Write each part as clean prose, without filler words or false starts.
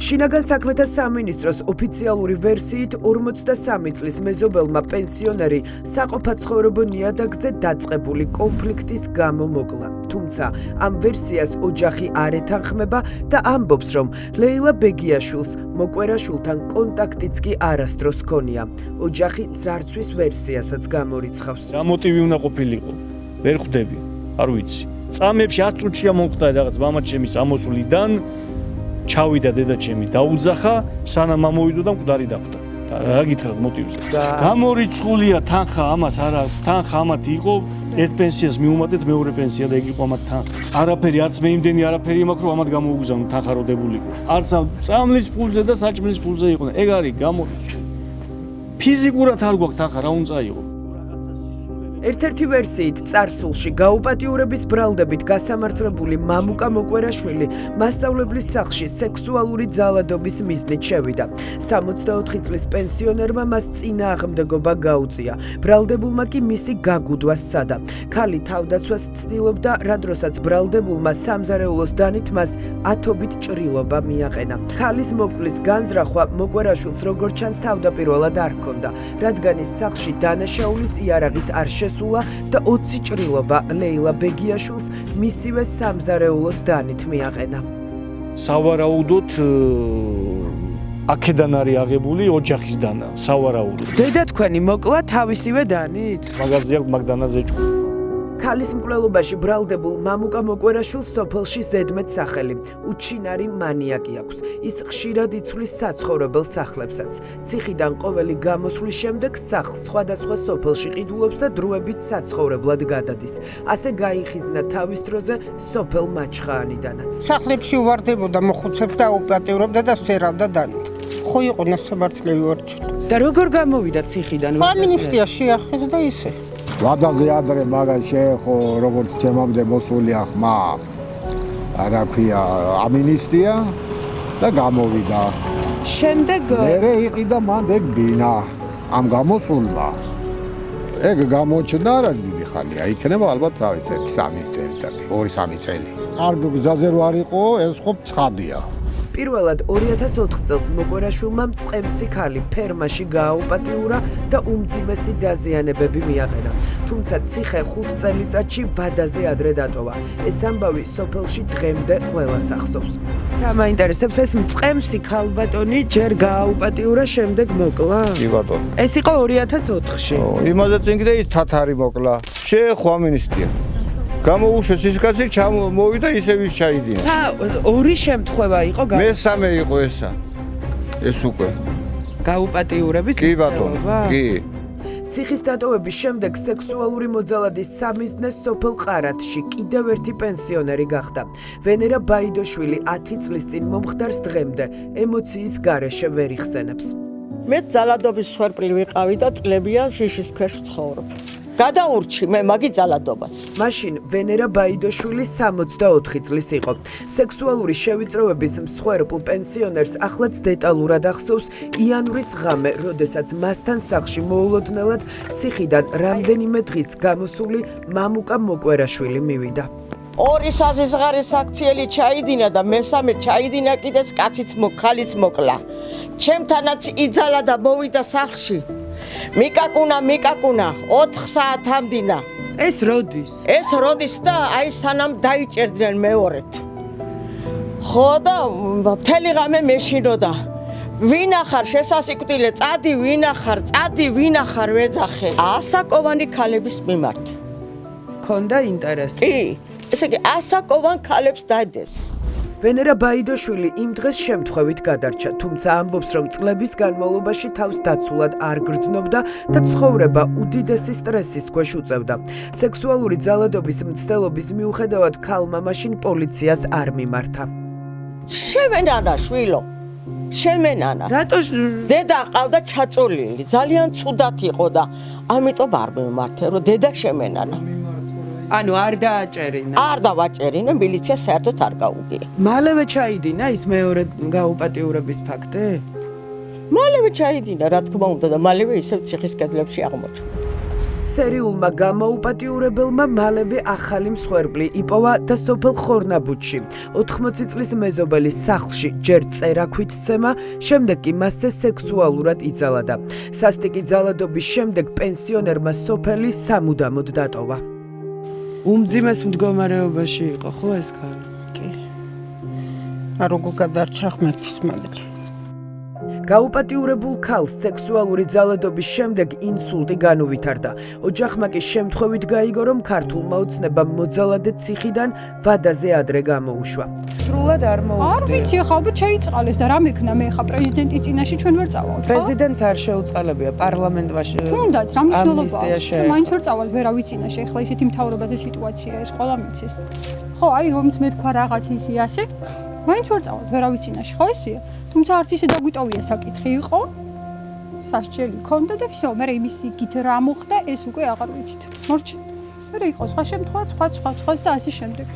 შინაგან საქმეთა სამინისტროს ოფიციალური ვერსიით 43 წლის მეზობელმა პენსიონერი საყოფაცხოვრებო ნიადაგზე დაწყებული კონფლიქტის გამო მოკლა. თუმცა ამ ვერსიას ოჯახი არ ეთანხმება და ამბობს, რომ ლეილა ბეგიაშვილს მოკვერაშვილთან კონტაქტიც კი არასდროს ჰქონია. ოჯახი ძარცვის ვერსიასაც გამორიცხავს. რა მოტივი უნდა ყოფილიყო? ვერ ხვდები, არ ვიცი. წამებში 10 წუთშია მომხდა რაღაც მამაჩემის ამოსვლიდან ჩავიდა დედაჩემი დაუძახა, სანამ ამოვიდო და მკვდარი დახვდა. რა გითხრათ მოტივს? გამორიცხულია თანხა ამას არა, თანხა ამათ იყო ერთ პენსიას მიუმატეთ მეორე პენსია და ეგ იყო ამათ თანხა. არაფერი არც მე იმდენი არაფერი მაქვს რომ ამათ გამოუგზავნო თანხა რო დებულიყო. არც წამლის ფულზე და საჭმლის ფულზე იყო. ეგ არის გამორიცხული. ფიზიკურად არ გვაქვს თანხა რა უნდა იყო. ერთ-ერთი ვერსიით წარსულში გაუპატიურების ბრალდებით გასამართლებული მამუკა მოკვერაშვილი მასწავლებლის სახლში სექსუალური ძალადობის მიზნით შევიდა. 64 წლის პენსიონერმა მას წინააღმდეგობა გაუწია. ბრალდებულმა კი მისი გაგუდვა სცადა. ქალი თავდაცვას ცდილობდა, რადგანაც ბრალდებულმა სამზარეულოს დანით მას ათობით ჭრილობა მიაყენა. ქალის მოკვლის განზრახვა მოკვერაშვილს როგორც ჩანს თავდაპირველად არ ჰქონდა, რადგან ის სახლში დანაშაულის იარაღით არ და 20 ჭრილობა ლეილა ბეგიაშვილს მისივე სამზარეულოს დანით მიაყენა. სავარაუდოდ აქედან არის აღებული ოჯახის დანა, სავარაუდოდ. დედა თქვენი მოკლა თავისივე დანით? მაგაზე აქვს მაგდანაზე ჭკუ. ქალის მკვლელობაში ბრალდებულ მამუკა მოკვერაშვილს სოფელში ზედმეტ სახელი, უჩინარი მანიაკი აქვს. ის ხშირად იცვლის საცხოვრებელ სახლებსაც. ციხიდან ყოველი გამოსვლის შემდეგ სახლს სხვადასხვა სოფელში ყიდულობს და დროებით საცხოვრებლად გადადის. ასე გაიხიზნა თავის დროზე სოფელ მაჩხაანიდანაც. სახლებში უვარდებოდა მოხუცებს და აუპატიურებდა და სერავდა დანით. ხო იყო ნასამართლევი ვარჩით. და როგორ გამოვიდა ციხიდან? სამინისტრია შეახეს და ისე. ვადაზე ადრე მაგას შეეხო როგორც ჩემამდე მოსულია ხმა რა ქვია ამინისტია და გამოვიდა. შემდეგ მერე იყიდა მანდ ეგ ბინა ამ გამოსულმა. ეგ გამოჩნდა რა დიდი ხანია. იქნება ალბათ რა ვიცი 3 წელი, 2-3 წელი. კარგ გზაზე რო არ იყო, ეს ხო ცხადია. პირველად 2004 წელს მოკვერაშვილმა მწყემსი ქალი ფერმაში გააუპატიურა და უმძიმესი დაზიანებები მიაყენა. თუმცა ციხე 5 წელიწადში ვადაზე ადრე დატოვა. ეს ამბავი სოფელში დღემდე ყველას ახსოვს. რა მაინტერესებს, ეს მწყემსი ქალბატონი ჯერ გააუპატიურა, შემდეგ მოკლა? კი ბატონო. ეს იყო 2004-ში. იმაზე წინ კიდე ის თათარი მოკლა. შეეხო ამინისტია. გამოუშვეს ის კაცი მოვიდა ისევ ის ჩაიდინა. ორი შემთხვევა იყო მესამე იყო ესა. ეს უკვე გაუპატიურების კი ბატონო, კი. ციხის დატოვების შემდეგ სექსუალური მოძალადის სამიზნეს სოფელ ყარათში კიდევ ერთი პენსიონერი გახდა. ვენერა ბაიდოშვილი 10 წლის წინ მომხდარს დღემდე ემოციის გარეშე ვერ იხსენებს. მე ძალადობის სვერპლი ვიყავი და წლებია შიშის ქვეშ ვცხოვრობ. გადაურჩი მე მაგი ძალადობას. მაშინ ვენერა ბაიდოშვილი 64 წლის იყო. სექსუალური შევიწროების მსხვერპლ პენსიონერს ახლაც დეტალურად ახსოვს იანვრის ღამე, როდესაც მასთან სახლში მოულოდნელად ციხიდან რამდენიმე დღის გამოსული მამუკა მოკვერაშვილი მივიდა. ორი საზღარის აქციელი ჩაიდინა და მესამე ჩაიდინა კიდეც კაციც ხალიც მოკლა. ჩემთანაც იძალა და მოვიდა სახლში. მიკაკუნა 4 საათ ამდინა. ეს როდის? ეს როდის და აი სანამ დაიჭერდნენ მეორედ. ხო და მთელი ღამე მეშინოდა. ვინახარ შესასიკვდილე, წადი ვინახარ ვეძახე. ასაკოვანი ქალების მიმართ. ქონდა ინტერესი? კი, ესე იგი ასაკოვან ქალებს დადევს. ვენერა ბაიდოშვილი იმ დღეს შემთხვევით გადარჩა, თუმცა ამბობს, რომ წლების განმავლობაში თავს დაცულად არ გრძნობდა და ცხოვრება უდიდესი სტრესის ქვეშ უწევდა. სექსუალური ძალადობის მცდელობის მიუხედავად ქალმა მაშინ პოლიციას არ მიმართა. შევენანა შვილო. შემენანა. რატო დედა ყავდა ჩაწოლილი, ძალიან ცუდად იყო და ამიტომ არ მიმართე, რომ დედა შემენანა. ანუ არ დააჭერინა. არ დავაჭერინა, მილიცია საერთოდ არ გაუგია. მალევე ჩაიდინა ის მეორე გაუპატიურების ფაქტი? მალევე ჩაიდინა, რა თქმა უნდა და მალევე ისევ ციხის კედლებში აღმოჩნდა. სერიულმა გამოუპატიურებელმა მალევე ახალი მსხვერპლი იპოვა და სოფელ ხორნაბუდში 80 წლის მეზობელი სახლში ჯერ წერაქვით სცემა, შემდეგ კი მასზე სექსუალურად იძალადა. სასტიკი ძალადობის შემდეგ პენსიონერმა სოფელი სამუდამოდ დატოვა. უმძიმეს მდგომარეობაში იყო ხო ეს ქალი? კი. აროგო გადარჩა ღმერთის მადლი. გაუპატიურებულ ქალს სექსუალური ძალადობის შემდეგ ინსულტი განუვითარდა. ოჯახმა კი შემთხვევით გაიგო, რომ ქართულმა ოცნებამ მოძალადე ციხიდან ვადაზე ადრე გამოუშვა. სრულად არ არ მოუხდა. ვიცი, ხა ალბათ შეიწყალეს და რა მექნა მე ხა პრეზიდენტის წინაშე ჩვენ ვერ წავალთ, ხო? პრეზიდენტს არ შეუწყალებია პარლამენტში. თუნდაც რა მნიშვნელობა ამნისტია აქვს? შეექმნა. მაინც ვერ წავალ ვერავის წინაშე, ეხლა ისეთი მთავრობადი სიტუაციაა, ეს ყველა მიცის. ხო, აი რომც მე თქვა რაღაც ისი ასე, მაინც ვერ წავალ ვერავის წინაშე, ხო ისეა? თუმცა არც ისე დაგვიტოვია საკითხი იყო. სასჯელი ქონდა და всё, მე იმის იგით რა მოხდა, ეს უკვე აღარ ვიცით. მორჩი. მე იყო სხვა შემთხვევა, სხვა და ასე შემდეგ.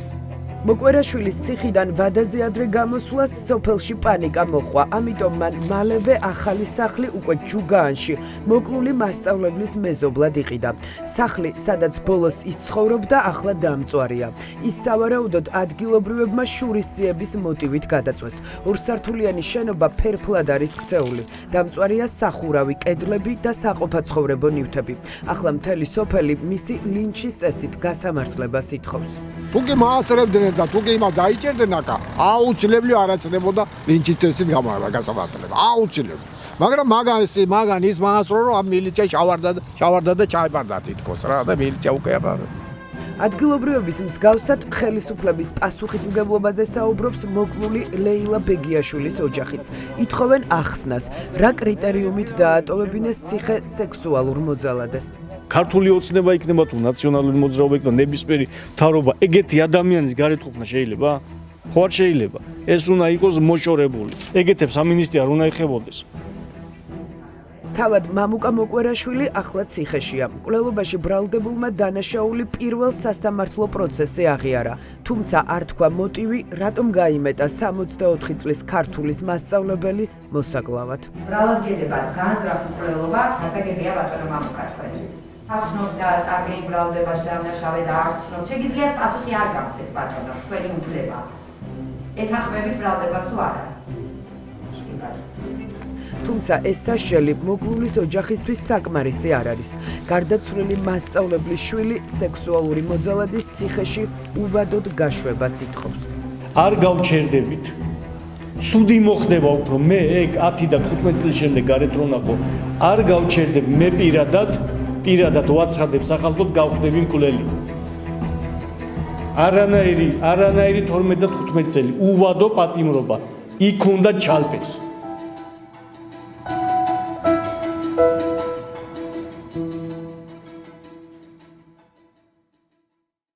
მოკვერაშვილის ციხიდან ვადაზე ადრე გამოსვლას სოფელში პანიკა მოჰყვა, ამიტომ მან მალევე ახალი სახლი უკვე ჯუგაანში მოკლული მასწავლებლის მეზობლად იყიდა. სახლი, სადაც ბოლოს ის ცხოვრობდა, ახლა დამწვარია. ის სავარაუდოდ ადგილობრივებმა შურისძიების მოტივით გადაწვეს. ორსართულიანი შენობა ფერფლად არის ქცეული. დამწვარია სახურავი, კედლები და საყოფაცხოვრებო ნივთები. ახლა მთელი სოფელი მისი ლინჩის წესით გასამართლებას ითხოვს. თუ კი მაასწრებდნენ და თუ კი იმას დაიჭერდნენ აკა, აუცილებლად არ აწნებოდა ლინჩის წესით გასამართლება. აუცილებლად. მაგრამ მაგან ის მაასწრო რომ ამ მილიცია შავარდა და ჩაიბარდა თითქოს რა და მილიცია უკვე აბა. ადგილობრივების მსგავსად ხელისუფლების პასუხისმგებლობაზე საუბრობს მოკლული ლეილა ბეგიაშვილის ოჯახიც. ითხოვენ ახსნას, რა კრიტერიუმით დაატოვებინეს ციხე სექსუალურ მოძალადეს. ქართული ოცნება იქნება თუ ნაციონალური მოძრაობა იქნება ნებისმიერი მთავრობა ეგეთი ადამიანის გარეთ ყოფნა შეიძლება? ხო არ შეიძლება. ეს უნდა იყოს მოშორებული. ეგეთებს სამინისტრი არ უნდა ეხებოდეს. თავად მამუკა მოკვერაშვილი ახლა ციხეშია. მკვლელობაში ბრალდებულმა დანაშაული პირველ სასამართლო პროცესზე აღიარა. თუმცა არ თქვა მოტივი, რატომ გაიმეტა 64 წლის ქართულის მასწავლებელი მოსაკლავად. ბრალდებად განზრახ მკვლელობა გასაგებია ბატონო მამუკა თქვენთვის. აღნიშნოთ და წარგენი ბრალდებაში დანაშავე და არ ცნობ. შეგიძლიათ პასუხი არ გავცეთ ბატონო, თქვენი უფლება. ეთანხმებით ბრალდებას თუ არა? თუმცა ეს სასჯელი მოკლულის ოჯახისთვის საკმარისი არ არის. გარდაცვლილი მასწავლებლის შვილი სექსუალური მოძალადის ციხეში უვადოდ გაშვებას ითხოვს. არ გავჩერდებით. ცუდი მოხდება უფრო მე ეგ 10 და 15 წლის შემდეგ გარეთ რო ნახო. არ გავჩერდებ მე პირადად ვაცხადებ სახალხოდ გავხდები მკვლელი. არანაირი 12 და 15 წელი უვადო პატიმრობა. იქ უნდა ჩალპეს.